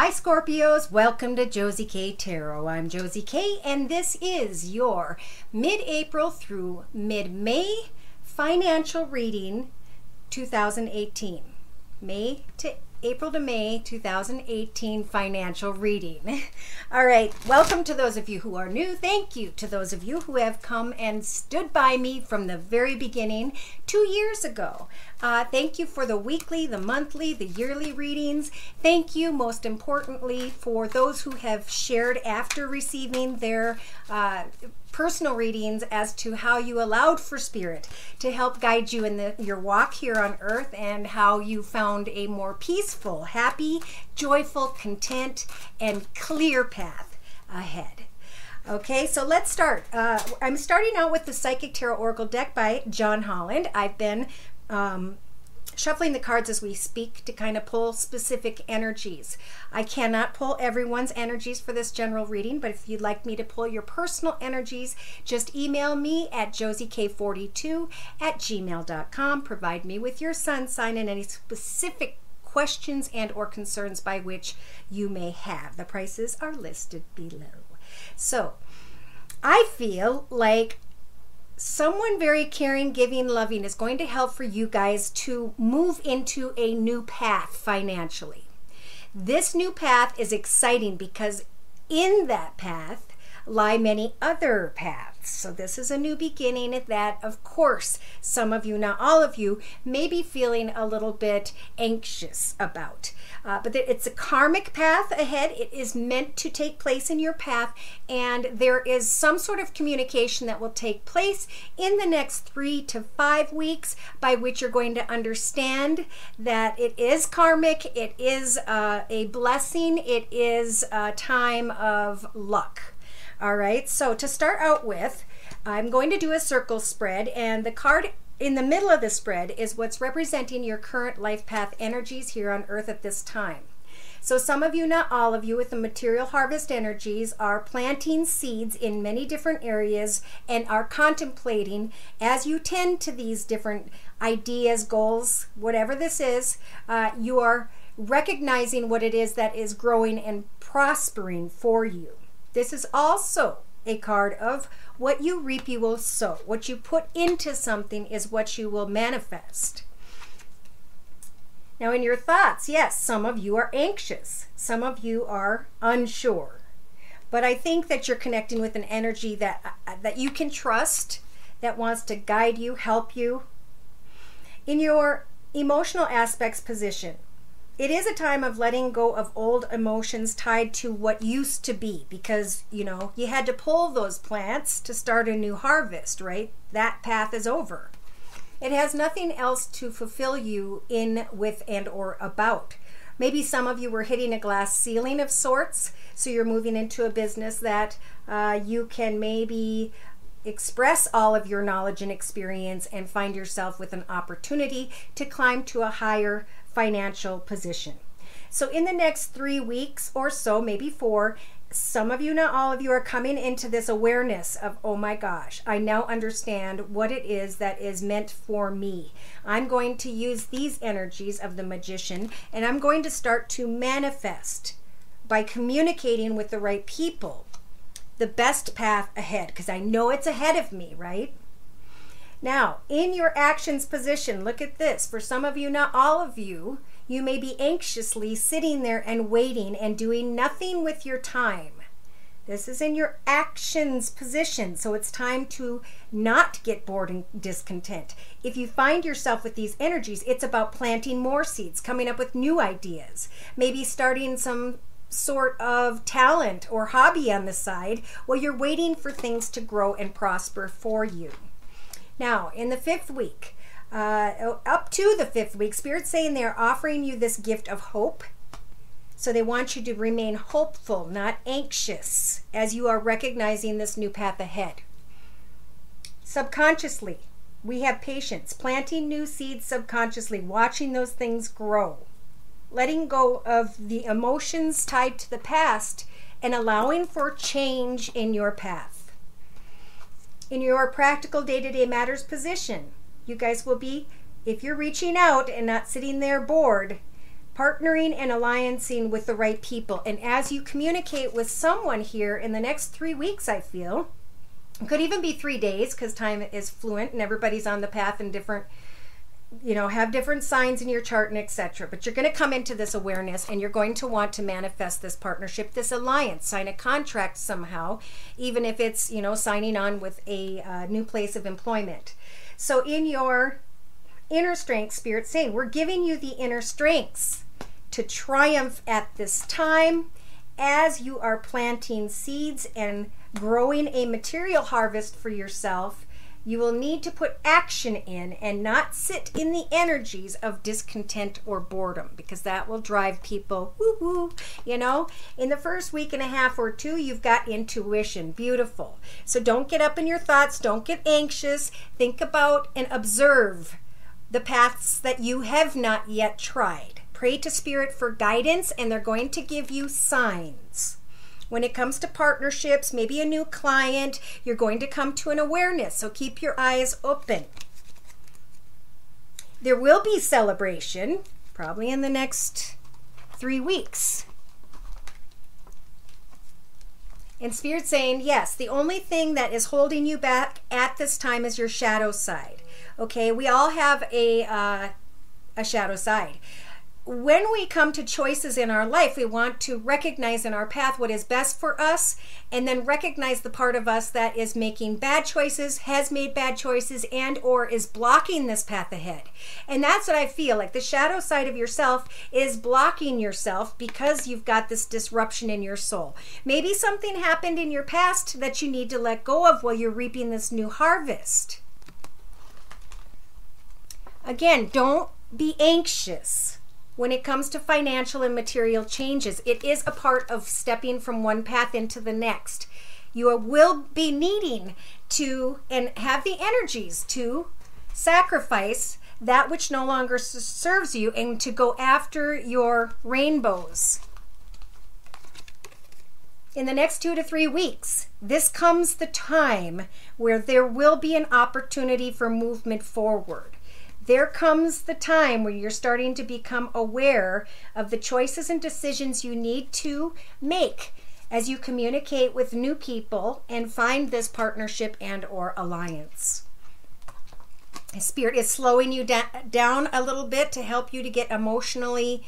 Hi Scorpios, welcome to Josie K Tarot. I'm Josie K and this is your mid-April through mid-May financial reading 2018. April to May 2018 financial reading. All right, welcome to those of you who are new. Thank you to those of you who have come and stood by me from the very beginning 2 years ago. Thank you for the weekly, the monthly, the yearly readings. Thank you, most importantly, for those who have shared after receiving their personal readings as to how you allowed for Spirit to help guide you in your walk here on earth and how you found a more peaceful, happy, joyful, content, and clear path ahead. Okay, so let's start. I'm starting out with the Psychic Tarot Oracle deck by John Holland. I've been shuffling the cards as we speak to kind of pull specific energies. I cannot pull everyone's energies for this general reading, but if you'd like me to pull your personal energies, just email me at josiek42@gmail.com. Provide me with your sun sign and any specific questions and or concerns by which you may have. The prices are listed below. So I feel like someone very caring, giving, loving is going to help for you guys to move into a new path financially. This new path is exciting because in that path lie many other paths. So this is a new beginning that, of course, some of you, not all of you, may be feeling a little bit anxious about. But it's a karmic path ahead. It is meant to take place in your path, and there is some sort of communication that will take place in the next 3 to 5 weeks by which you're going to understand that it is karmic, it is a blessing, it is a time of luck. All right, so to start out with, I'm going to do a circle spread, and the card in the middle of the spread is what's representing your current life path energies here on earth at this time. So some of you, not all of you, with the material harvest energies are planting seeds in many different areas and are contemplating, as you tend to these different ideas, goals, whatever this is, you are recognizing what it is that is growing and prospering for you. This is also a card of what you reap, you will sow. What you put into something is what you will manifest. Now in your thoughts, yes, some of you are anxious. Some of you are unsure. But I think that you're connecting with an energy that you can trust, that wants to guide you, help you. In your emotional aspects position, it is a time of letting go of old emotions tied to what used to be, because, you know, you had to pull those plants to start a new harvest, right? That path is over. It has nothing else to fulfill you in, with, and or about. Maybe some of you were hitting a glass ceiling of sorts, so you're moving into a business that you can maybe express all of your knowledge and experience and find yourself with an opportunity to climb to a higher financial position. So in the next 3 weeks or so, maybe 4, some of you, not all of you, are coming into this awareness of, oh my gosh, I now understand what it is that is meant for me. I'm going to use these energies of the magician, and I'm going to start to manifest by communicating with the right people the best path ahead, because I know it's ahead of me, right? Now, in your actions position, look at this. For some of you, not all of you, you may be anxiously sitting there and waiting and doing nothing with your time. This is in your actions position, so it's time to not get bored and discontent. If you find yourself with these energies, it's about planting more seeds, coming up with new ideas, maybe starting some sort of talent or hobby on the side while you're waiting for things to grow and prosper for you. Now, in the 5th week, up to the 5th week, Spirit's saying they're offering you this gift of hope. So they want you to remain hopeful, not anxious, as you are recognizing this new path ahead. Subconsciously, we have patience, planting new seeds subconsciously, watching those things grow, letting go of the emotions tied to the past and allowing for change in your path. In your practical day-to-day matters position, you guys will be, if you're reaching out and not sitting there bored, partnering and alliancing with the right people. And as you communicate with someone here in the next 3 weeks, I feel, it could even be 3 days because time is fluent and everybody's on the path in different, you know, have different signs in your chart and etc. But you're going to come into this awareness and you're going to want to manifest this partnership, this alliance, sign a contract somehow, even if it's, you know, signing on with a new place of employment. So in your inner strength, Spirit's saying, we're giving you the inner strengths to triumph at this time as you are planting seeds and growing a material harvest for yourself. You will need to put action in and not sit in the energies of discontent or boredom, because that will drive people woo-hoo. You know, in the first week and a half or two, you've got intuition. Beautiful. So don't get up in your thoughts. Don't get anxious. Think about and observe the paths that you have not yet tried. Pray to Spirit for guidance, and they're going to give you signs. When it comes to partnerships, maybe a new client, you're going to come to an awareness, so keep your eyes open. There will be celebration, probably in the next 3 weeks. And Spirit's saying, yes, the only thing that is holding you back at this time is your shadow side. Okay, we all have a shadow side. When we come to choices in our life, we want to recognize in our path what is best for us, and then recognize the part of us that is making bad choices, has made bad choices, and or is blocking this path ahead. And that's what I feel like. The shadow side of yourself is blocking yourself because you've got this disruption in your soul. Maybe something happened in your past that you need to let go of while you're reaping this new harvest. Again, don't be anxious when it comes to financial and material changes. It is a part of stepping from one path into the next. You will be needing to and have the energies to sacrifice that which no longer serves you and to go after your rainbows. In the next 2 to 3 weeks, this comes the time where there will be an opportunity for movement forward. There comes the time where you're starting to become aware of the choices and decisions you need to make as you communicate with new people and find this partnership and or alliance. Spirit is slowing you down a little bit to help you to get emotionally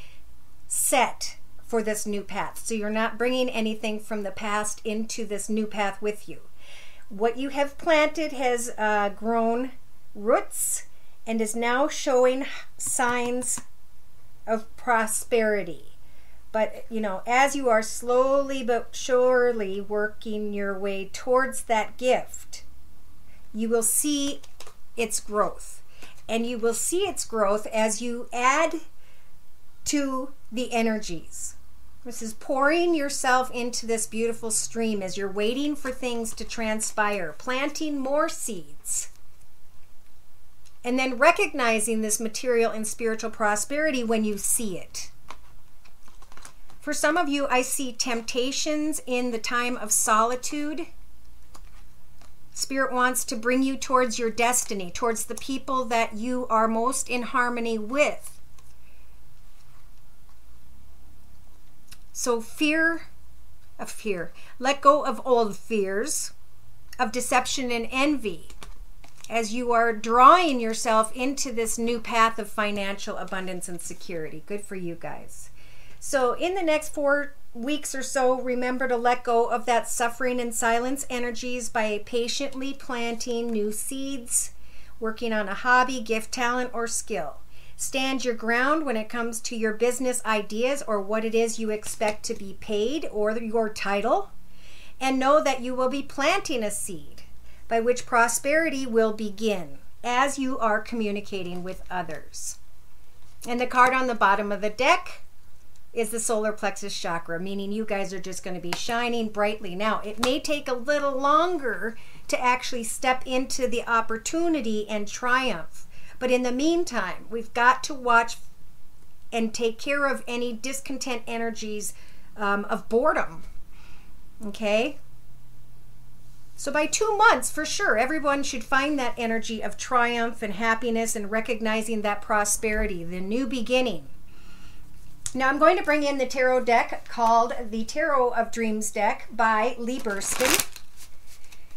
set for this new path. So you're not bringing anything from the past into this new path with you. What you have planted has grown roots and is now showing signs of prosperity. But, you know, as you are slowly but surely working your way towards that gift, you will see its growth. And you will see its growth as you add to the energies. This is pouring yourself into this beautiful stream as you're waiting for things to transpire, planting more seeds. And then recognizing this material and spiritual prosperity when you see it. For some of you, I see temptations in the time of solitude. Spirit wants to bring you towards your destiny, towards the people that you are most in harmony with. So let go of old fears, of deception and envy, as you are drawing yourself into this new path of financial abundance and security. Good for you guys. So in the next 4 weeks or so, remember to let go of that suffering and silence energies by patiently planting new seeds, working on a hobby, gift, talent, or skill. Stand your ground when it comes to your business ideas or what it is you expect to be paid or your title, and know that you will be planting a seed by which prosperity will begin as you are communicating with others. And the card on the bottom of the deck is the solar plexus chakra, meaning you guys are just going to be shining brightly. Now, it may take a little longer to actually step into the opportunity and triumph. But in the meantime, we've got to watch and take care of any discontent energies of boredom. Okay? So by 2 months, for sure, everyone should find that energy of triumph and happiness and recognizing that prosperity, the new beginning. Now I'm going to bring in the tarot deck called the Tarot of Dreams deck by Lee Burston.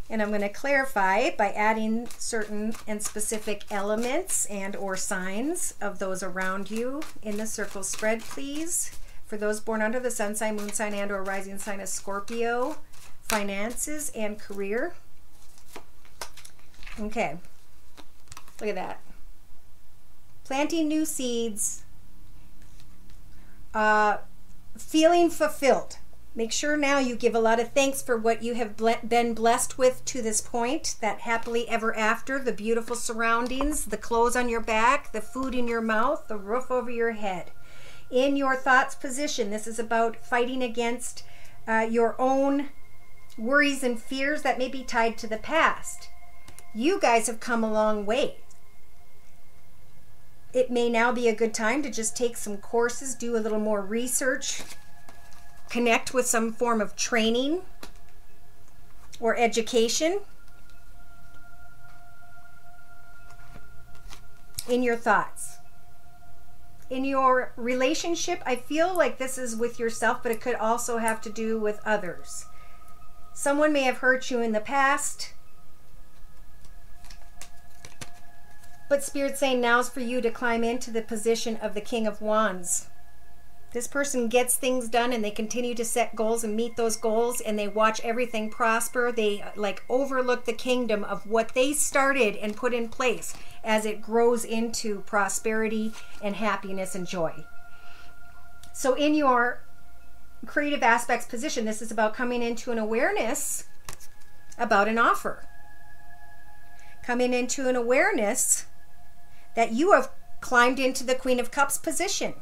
And I'm going to clarify by adding certain and specific elements and or signs of those around you in the circle spread, please. For those born under the sun sign, moon sign, and or rising sign of Scorpio, finances and career. Okay, look at that. Planting new seeds, feeling fulfilled. Make sure now you give a lot of thanks for what you have been blessed with to this point, that happily ever after, the beautiful surroundings, the clothes on your back, the food in your mouth, the roof over your head. In your thoughts position, this is about fighting against your own worries and fears that may be tied to the past. You guys have come a long way. It may now be a good time to just take some courses, do a little more research, connect with some form of training or education in your thoughts. In your relationship, I feel like this is with yourself, but it could also have to do with others. Someone may have hurt you in the past, but Spirit's saying now's for you to climb into the position of the King of Wands. This person gets things done and they continue to set goals and meet those goals, and they watch everything prosper. They like overlook the kingdom of what they started and put in place as it grows into prosperity and happiness and joy. So in your creative aspects position, this is about coming into an awareness about an offer. Coming into an awareness that you have climbed into the Queen of Cups position.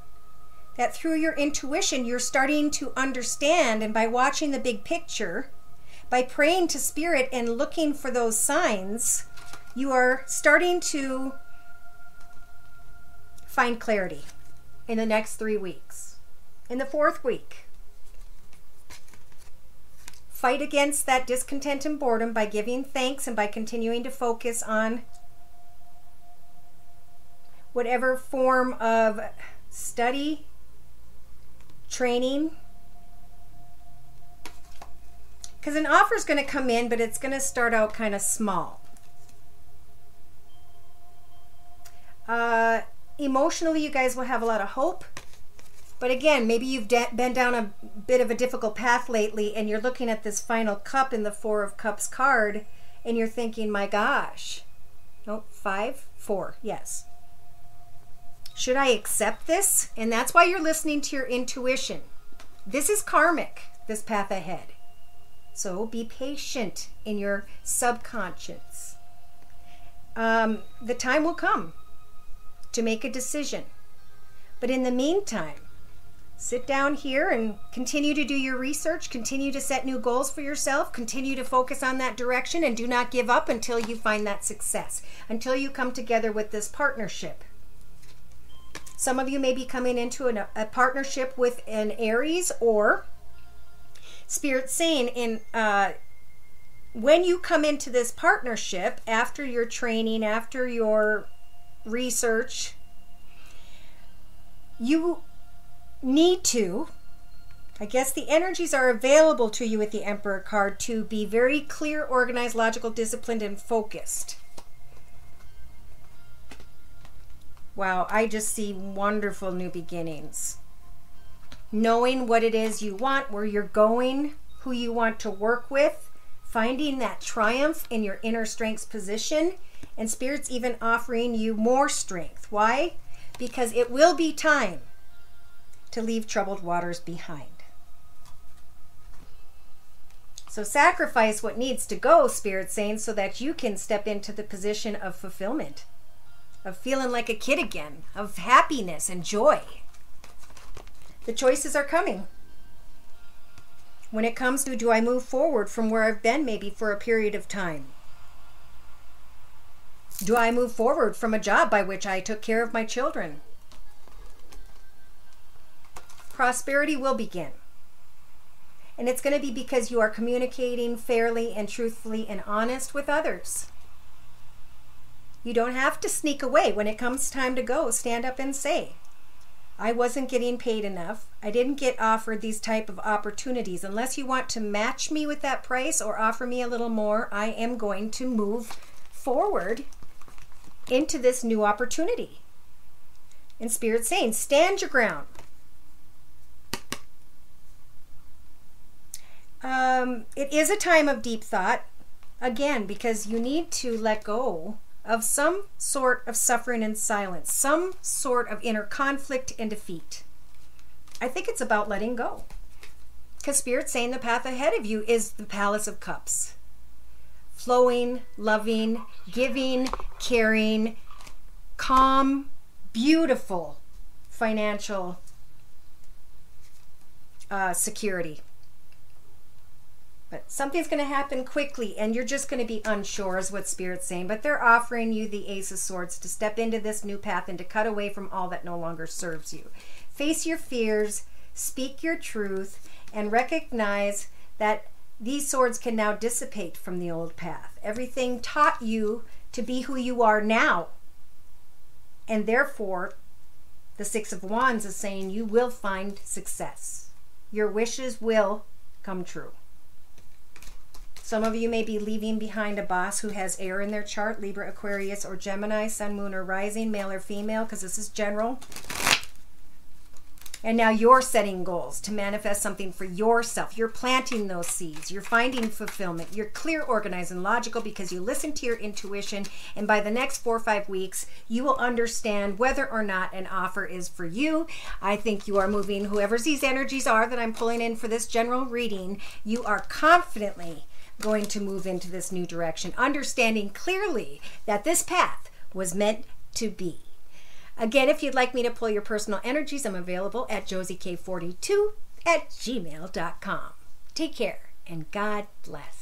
That through your intuition, you're starting to understand, and by watching the big picture, by praying to Spirit and looking for those signs, you are starting to find clarity in the next 3 weeks. In the 4th week, fight against that discontent and boredom by giving thanks and by continuing to focus on whatever form of study, training, because an offer is going to come in, but it's going to start out kind of small. Emotionally, you guys will have a lot of hope, but again, maybe you've been down a bit of a difficult path lately, and you're looking at this final cup in the 4 of Cups card, and you're thinking, my gosh, no, 5, 4, yes. Should I accept this? And that's why you're listening to your intuition. This is karmic, this path ahead. So be patient in your subconscious. The time will come to make a decision. But in the meantime, sit down here and continue to do your research, continue to set new goals for yourself, continue to focus on that direction, and do not give up until you find that success, until you come together with this partnership. Some of you may be coming into a partnership with an Aries, or Spirit saying when you come into this partnership, after your training, after your research, you need to, I guess the energies are available to you with the Emperor card to be very clear, organized, logical, disciplined, and focused. Wow, I just see wonderful new beginnings. Knowing what it is you want, where you're going, who you want to work with, finding that triumph in your inner strengths position, and Spirit's even offering you more strength. Why? Because it will be time to leave troubled waters behind. So sacrifice what needs to go, Spirit's saying, so that you can step into the position of fulfillment, of feeling like a kid again, of happiness and joy. The choices are coming. When it comes to, do I move forward from where I've been maybe for a period of time? Do I move forward from a job by which I took care of my children? Prosperity will begin. And it's going to be because you are communicating fairly and truthfully and honest with others. You don't have to sneak away. When it comes time to go, stand up and say, I wasn't getting paid enough. I didn't get offered these type of opportunities. Unless you want to match me with that price or offer me a little more, I am going to move forward into this new opportunity. And Spirit's saying, stand your ground. It is a time of deep thought, again, because you need to let go of some sort of suffering and silence, some sort of inner conflict and defeat. I think it's about letting go. Because Spirit's saying the path ahead of you is the Palace of Cups. Flowing, loving, giving, caring, calm, beautiful financial security. But something's going to happen quickly, and you're just going to be unsure, is what Spirit's saying. But they're offering you the Ace of Swords to step into this new path and to cut away from all that no longer serves you. Face your fears, speak your truth, and recognize that these swords can now dissipate from the old path. Everything taught you to be who you are now. And therefore, the Six of Wands is saying you will find success. Your wishes will come true. Some of you may be leaving behind a boss who has air in their chart, Libra, Aquarius, or Gemini, Sun, Moon, or Rising, male or female, because this is general. And now you're setting goals to manifest something for yourself. You're planting those seeds. You're finding fulfillment. You're clear, organized, and logical because you listen to your intuition. And by the next 4 or 5 weeks, you will understand whether or not an offer is for you. I think you are moving, whoever these energies are that I'm pulling in for this general reading, you are confidently going to move into this new direction, understanding clearly that this path was meant to be. Again, if you'd like me to pull your personal energies, I'm available at josiek42@gmail.com. Take care and God bless.